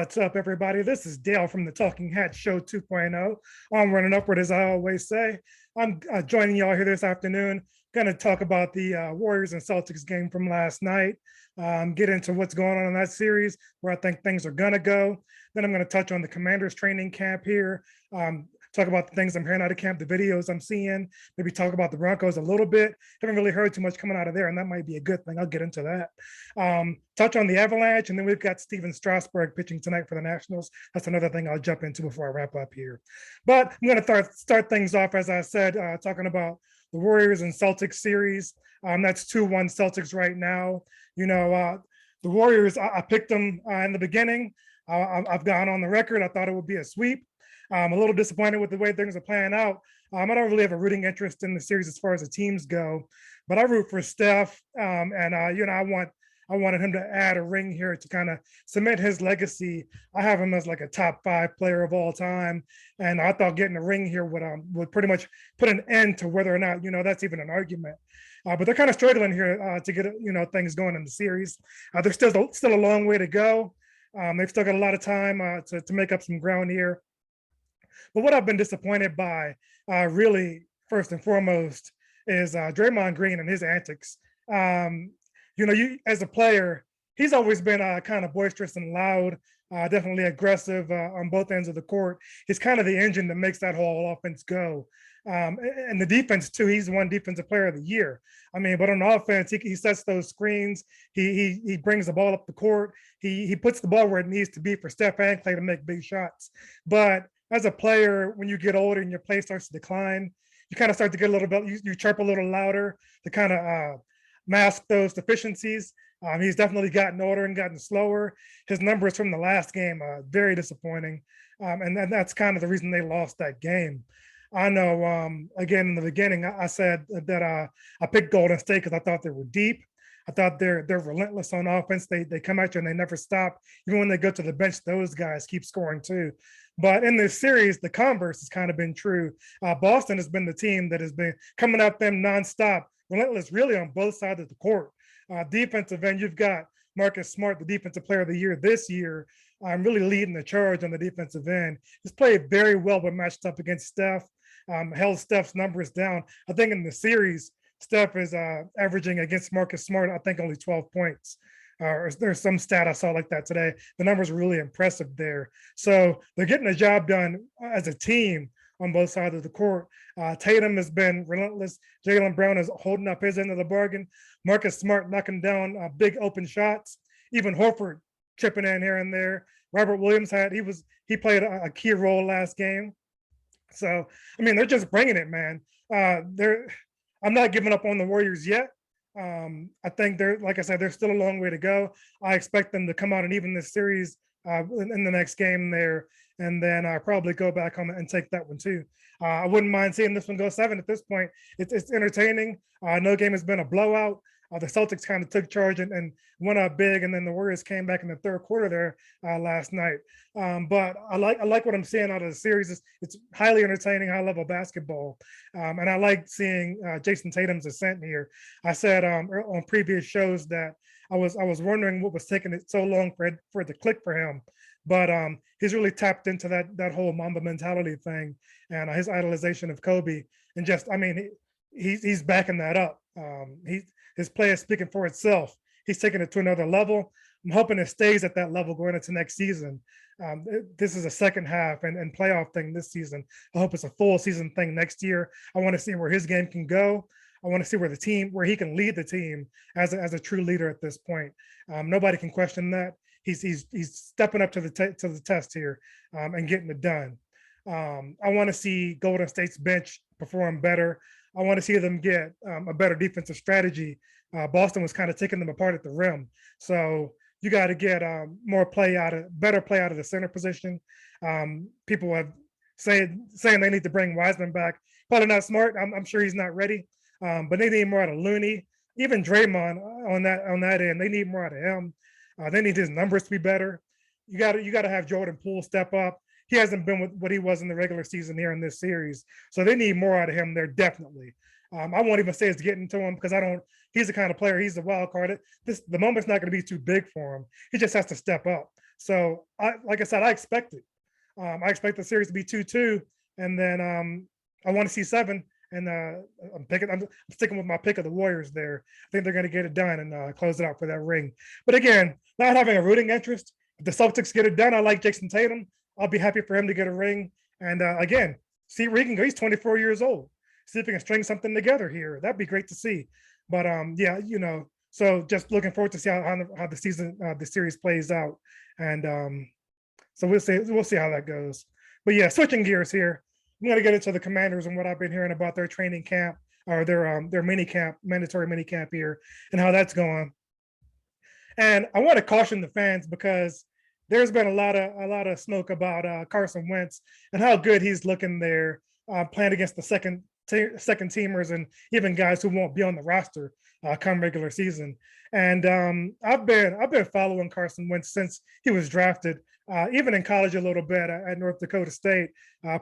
What's up, everybody? This is Dale from the Talking Hat Show 2.0. I'm running upward, as I always say. I'm joining y'all here this afternoon. Going to talk about the Warriors and Celtics game from last night, get into what's going on in that series, where I think things are going to go. Then I'm going to touch on the Commanders training camp here, talk about the things I'm hearing out of camp, the videos I'm seeing, maybe talk about the Broncos a little bit. Haven't really heard too much coming out of there, and that might be a good thing. I'll get into that. Touch on the Avalanche, and then we've got Steven Strasburg pitching tonight for the Nationals. That's another thing I'll jump into before I wrap up here. But I'm going to start things off, as I said, talking about the Warriors and Celtics series. That's 2-1 Celtics right now. The Warriors, I picked them in the beginning. I've gone on the record. I thought it would be a sweep. I'm a little disappointed with the way things are playing out. I don't really have a rooting interest in the series as far as the teams go, but I root for Steph, and I wanted him to add a ring here to kind of cement his legacy. I have him as like a top 5 player of all time, and I thought getting a ring here would pretty much put an end to whether or not that's even an argument. But they're kind of struggling here to get things going in the series. There's still a long way to go. They've still got a lot of time to make up some ground here. But what I've been disappointed by, really, first and foremost, is Draymond Green and his antics. You as a player, he's always been kind of boisterous and loud, definitely aggressive on both ends of the court. He's kind of the engine that makes that whole offense go. And the defense too, he's won Defensive Player of the Year. But on offense, he sets those screens. He brings the ball up the court. He puts the ball where it needs to be for Steph and Clay to make big shots. But as a player, when you get older and your play starts to decline, you kind of start to get a little bit, you chirp a little louder to kind of mask those deficiencies. He's definitely gotten older and gotten slower. His numbers from the last game are very disappointing. And that's kind of the reason they lost that game. I know, again, in the beginning, I said that I picked Golden State because I thought they were deep. I thought they're relentless on offense. They come at you and they never stop. Even when they go to the bench, those guys keep scoring too. But in this series, the converse has kind of been true. Boston has been the team that has been coming at them nonstop, relentless, really on both sides of the court. Defensive end, you've got Marcus Smart, the Defensive Player of the Year this year, really leading the charge on the defensive end. He's played very well when matched up against Steph, held Steph's numbers down. I think in the series, Steph is averaging against Marcus Smart, I think only 12 points. There's some stat I saw like that today. The numbers are really impressive there. So they're getting the job done as a team on both sides of the court. Tatum has been relentless. Jaylen Brown is holding up his end of the bargain. Marcus Smart knocking down big open shots. Even Horford chipping in here and there. Robert Williams he played a key role last game. So, they're just bringing it, man. I'm not giving up on the Warriors yet. I think like I said, there's still a long way to go. I expect them to come out and even this series in the next game there, and then probably go back home and take that one too. I wouldn't mind seeing this one go 7 at this point. It's entertaining. No game has been a blowout. The Celtics kind of took charge and went up big, and then the Warriors came back in the third quarter there last night. But I like what I'm seeing out of the series. It's highly entertaining, high level basketball, and I like seeing Jason Tatum's ascent here. I said on previous shows that I was wondering what was taking it so long for it to click for him, but he's really tapped into that whole Mamba mentality thing and his idolization of Kobe, and just he's backing that up. His play is speaking for itself. He's taking it to another level. I'm hoping it stays at that level going into next season. This is a second half and playoff thing this season. I hope it's a full season thing next year. I want to see where his game can go. I want to see where he can lead the team as a true leader at this point. Nobody can question that. He's stepping up to the test here and getting it done. I want to see Golden State's bench perform better. I want to see them get a better defensive strategy. Boston was kind of taking them apart at the rim. So you got to get better play out of the center position. People have saying they need to bring Wiseman back. Probably not smart. I'm sure he's not ready. But they need more out of Looney. Even Draymond on that end, they need more out of him. They need his numbers to be better. You got to have Jordan Poole step up. He hasn't been what he was in the regular season here in this series. So they need more out of him there, definitely. I won't even say it's getting to him because he's the kind of player, he's the wild card. The moment's not going to be too big for him. He just has to step up. So like I said, I expect it. I expect the series to be 2-2, and then I want to see 7. And I'm sticking with my pick of the Warriors there. I think they're going to get it done and close it out for that ring. But again, not having a rooting interest, if the Celtics get it done, I like Jason Tatum. I'll be happy for him to get a ring. And again, see where he can go. He's 24 years old. See if he can string something together here. That'd be great to see. But yeah, so just looking forward to see how the season, the series plays out. And so we'll see how that goes. But yeah, switching gears here, I'm going to get into the Commanders and what I've been hearing about their training camp or their mini camp, mandatory mini camp here, and how that's going. And I want to caution the fans because there's been a lot of smoke about Carson Wentz and how good he's looking there, playing against the second teamers and even guys who won't be on the roster come regular season. And I've been following Carson Wentz since he was drafted. Even in college a little bit at North Dakota State,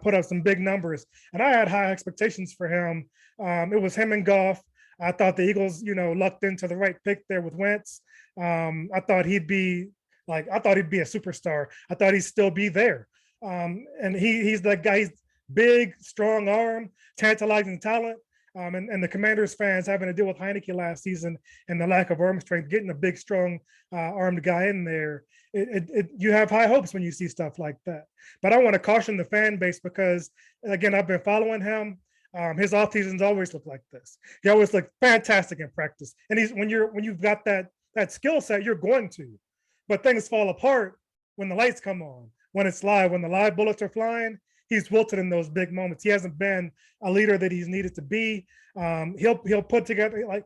put up some big numbers. And I had high expectations for him. It was him and Goff. I thought the Eagles, lucked into the right pick there with Wentz. I thought he'd be a superstar. I thought he'd still be there. And he's that guy, he's big, strong arm, tantalizing talent. And the Commanders fans having to deal with Heineke last season and the lack of arm strength, getting a big, strong armed guy in there. You have high hopes when you see stuff like that. But I want to caution the fan base because, again, I've been following him. His off seasons always look like this. He always looked fantastic in practice. And when you've got that skill set, you're going to. But things fall apart when the lights come on, when it's live, when the live bullets are flying. He's wilted in those big moments. He hasn't been a leader that he's needed to be. He'll put together,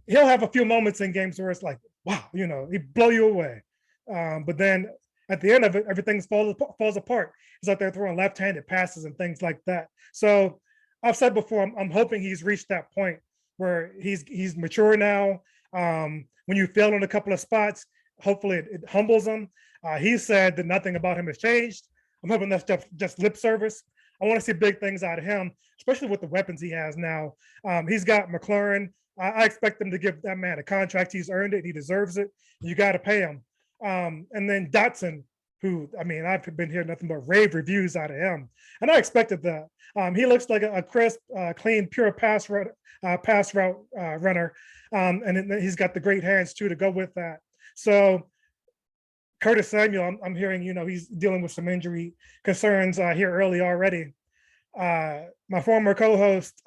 he'll have a few moments in games where it's like, wow, he blow you away. But then at the end of it, everything falls apart. He's out there throwing left-handed passes and things like that. So I've said before, I'm hoping he's reached that point where he's mature now. When you fail in a couple of spots, hopefully it humbles him. He said that nothing about him has changed. I'm hoping that's just lip service. I want to see big things out of him, especially with the weapons he has now. He's got McLaurin. I expect him to give that man a contract. He's earned it. He deserves it. You got to pay him. And then Dotson, who, I've been hearing nothing but rave reviews out of him. And I expected that. He looks like a crisp, clean, pure pass route runner. And he's got the great hands, too, to go with that. So Curtis Samuel, I'm hearing, he's dealing with some injury concerns here early already. My former co-host,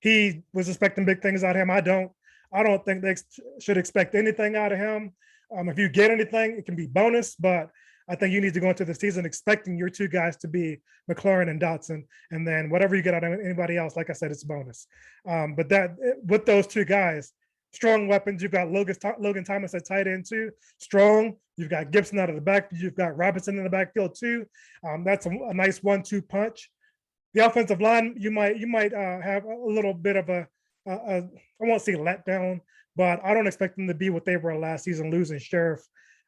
he was expecting big things out of him. I don't think they should expect anything out of him. If you get anything, it can be bonus, but I think you need to go into the season expecting your two guys to be McLaurin and Dotson, and then whatever you get out of anybody else, like I said, it's bonus. But that with those two guys, strong weapons. You've got Logan Thomas at tight end too, strong. You've got Gibson out of the back. You've got Robinson in the backfield too. That's a nice 1-2 punch. The offensive line, you might have a little bit of I won't say letdown, but I don't expect them to be what they were last season, losing Sheriff.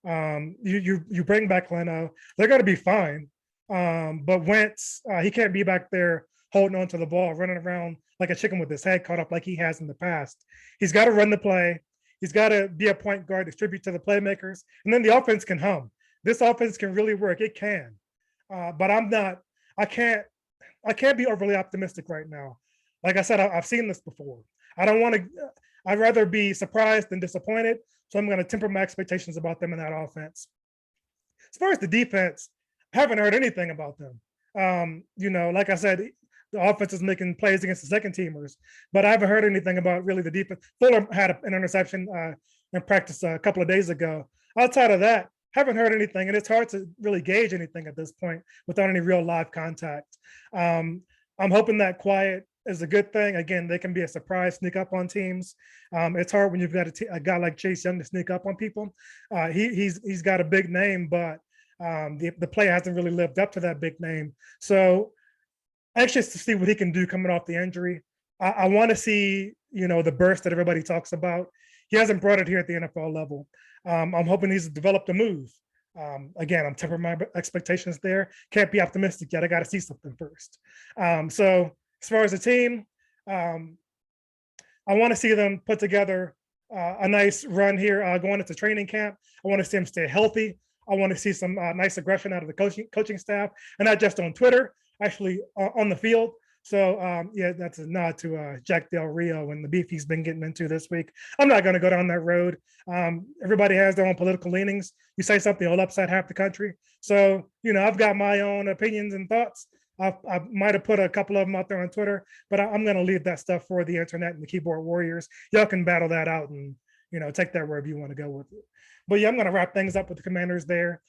You bring back Leno, they're going to be fine. But Wentz, he can't be back there holding on to the ball, running around like a chicken with his head caught up like he has in the past. He's got to run the play. He's got to be a point guard, distribute to the playmakers, and then the offense can hum. This offense can really work. It can. But I can't be overly optimistic right now. Like I said, I've seen this before. I'd rather be surprised than disappointed. So I'm going to temper my expectations about them in that offense. As far as the defense, I haven't heard anything about them. Like I said, the offense is making plays against the second teamers, but I haven't heard anything about really the defense. Fuller had an interception in practice a couple of days ago. Outside of that, haven't heard anything, and it's hard to really gauge anything at this point without any real live contact. I'm hoping that quiet is a good thing. Again, they can be a surprise, sneak up on teams. It's hard when you've got a guy like Chase Young to sneak up on people. He's got a big name, but the play hasn't really lived up to that big name. So anxious to see what he can do coming off the injury. I want to see, the burst that everybody talks about. He hasn't brought it here at the NFL level. I'm hoping he's developed a move. Again, I'm tempering my expectations there. Can't be optimistic yet. I got to see something first. So as far as the team, I want to see them put together a nice run here going into training camp. I want to see them stay healthy. I want to see some nice aggression out of the coaching staff, and not just on Twitter, actually on the field. So yeah, that's a nod to Jack Del Rio and the beef he's been getting into this week. I'm not going to go down that road. Everybody has their own political leanings. You say something, it'll upset half the country. So I've got my own opinions and thoughts. I might have put a couple of them out there on Twitter, but I'm going to leave that stuff for the internet and the keyboard warriors. Y'all can battle that out and take that wherever you want to go with it. But yeah, I'm going to wrap things up with the Commanders there.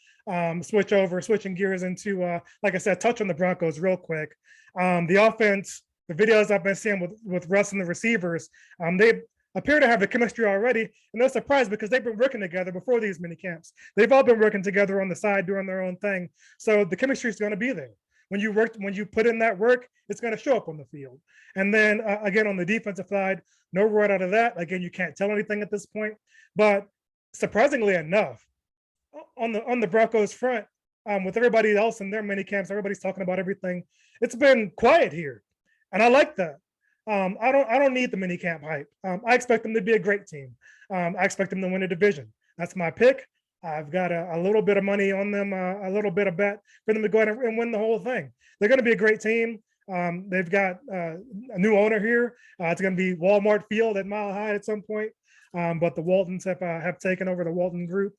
Switching gears into, like I said, touch on the Broncos real quick. The offense, the videos I've been seeing with Russ and the receivers, they appear to have the chemistry already, and no surprise because they've been working together before these mini camps. They've all been working together on the side doing their own thing, so the chemistry is going to be there. When you put in that work, it's going to show up on the field. And then again, on the defensive side, no word out of that. Again, you can't tell anything at this point. But surprisingly enough, on the Broncos front, with everybody else in their mini camps, everybody's talking about everything. It's been quiet here, and I like that. I don't need the mini camp hype. I expect them to be a great team. I expect them to win a division. That's my pick. I've got a little bit of money on them, a little bit of bet for them to go ahead and win the whole thing. They're going to be a great team. They've got a new owner here. It's going to be Walmart Field at Mile High at some point. But the Waltons have taken over the Walton Group.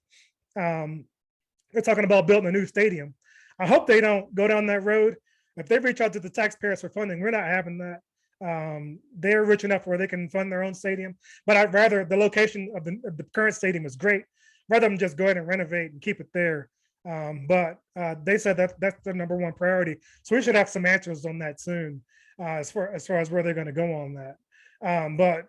They're talking about building a new stadium. I hope they don't go down that road. If they reach out to the taxpayers for funding, we're not having that. They're rich enough where they can fund their own stadium. But I'd rather the location of the current stadium is great. Rather than just go ahead and renovate and keep it there. But they said that's the number one priority. So we should have some answers on that soon, as far as where they're going to go on that. But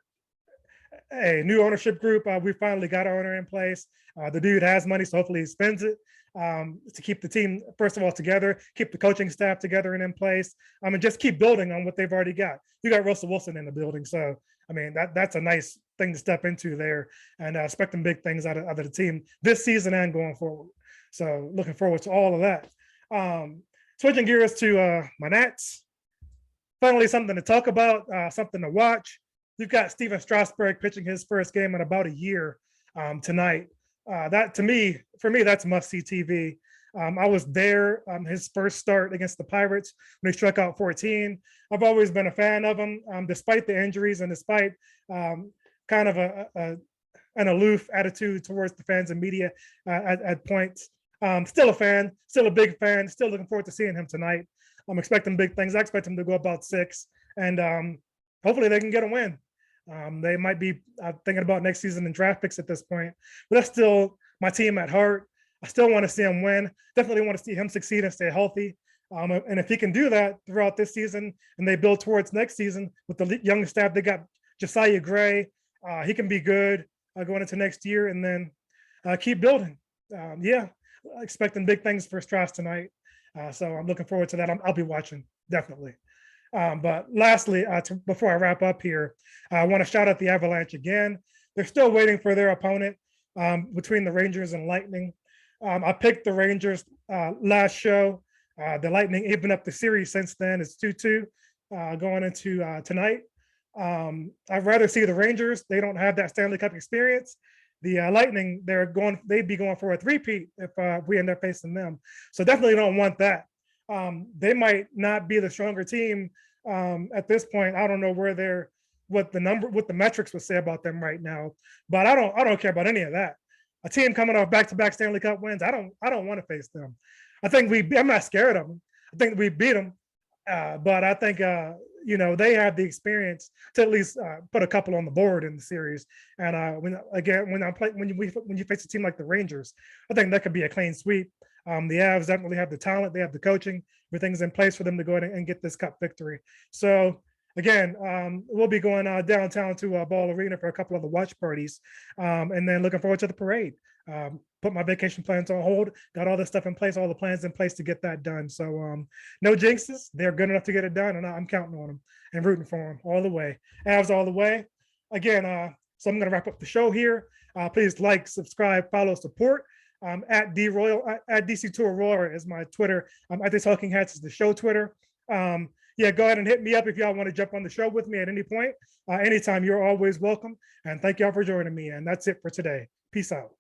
a new ownership group, we finally got our owner in place. The dude has money, so hopefully he spends it to keep the team, first of all, together, keep the coaching staff together and in place, and just keep building on what they've already got. You got Russell Wilson in the building, so I mean that's a nice thing to step into there, and expecting big things out of the team this season and going forward. So looking forward to all of that. Switching gears to my Nats. Finally, something to talk about, something to watch. You've got Steven Strasburg pitching his first game in about a year tonight. That for me, that's must-see TV. I was there his first start against the Pirates when he struck out 14. I've always been a fan of him, despite the injuries and despite kind of an aloof attitude towards the fans and media at points. Still a fan, still a big fan, still looking forward to seeing him tonight. I'm expecting big things. I expect him to go about 6, and hopefully they can get a win. They might be thinking about next season and draft picks at this point, but that's still my team at heart. I still want to see him win. Definitely want to see him succeed and stay healthy. And if he can do that throughout this season and they build towards next season with the young staff, they got Josiah Gray. He can be good going into next year, and then keep building. Yeah, expecting big things for Strauss tonight. So I'm looking forward to that. I'll be watching, definitely. But lastly, before I wrap up here, I want to shout out the Avalanche again. They're still waiting for their opponent between the Rangers and Lightning. I picked the Rangers last show. The Lightning even up the series since then. It's 2-2 going into tonight. I'd rather see the Rangers. They don't have that Stanley Cup experience. The Lightning, they'd be going for a three-peat if we end up facing them. So definitely don't want that. They might not be the stronger team at this point. I don't know what the metrics would say about them right now, but I don't care about any of that. A team coming off back-to-back Stanley Cup wins, I don't want to face them. I'm not scared of them. I think we beat them, but I think they have the experience to at least put a couple on the board in the series. And when you face a team like the Rangers, I think that could be a clean sweep. The Avs definitely have the talent, they have the coaching, everything's in place for them to go ahead and get this cup victory. So again, we'll be going downtown to Ball Arena for a couple of the watch parties, and then looking forward to the parade. Put my vacation plans on hold, got all this stuff in place, all the plans in place to get that done. So no jinxes, they're good enough to get it done, and I'm counting on them and rooting for them all the way. Avs all the way. Again, so I'm going to wrap up the show here. Please like, subscribe, follow, support. At DC Tour Roar is my Twitter. At the Talking Hats is the show Twitter. Yeah, go ahead and hit me up if y'all want to jump on the show with me at any point. Anytime, you're always welcome. And thank y'all for joining me. And that's it for today. Peace out.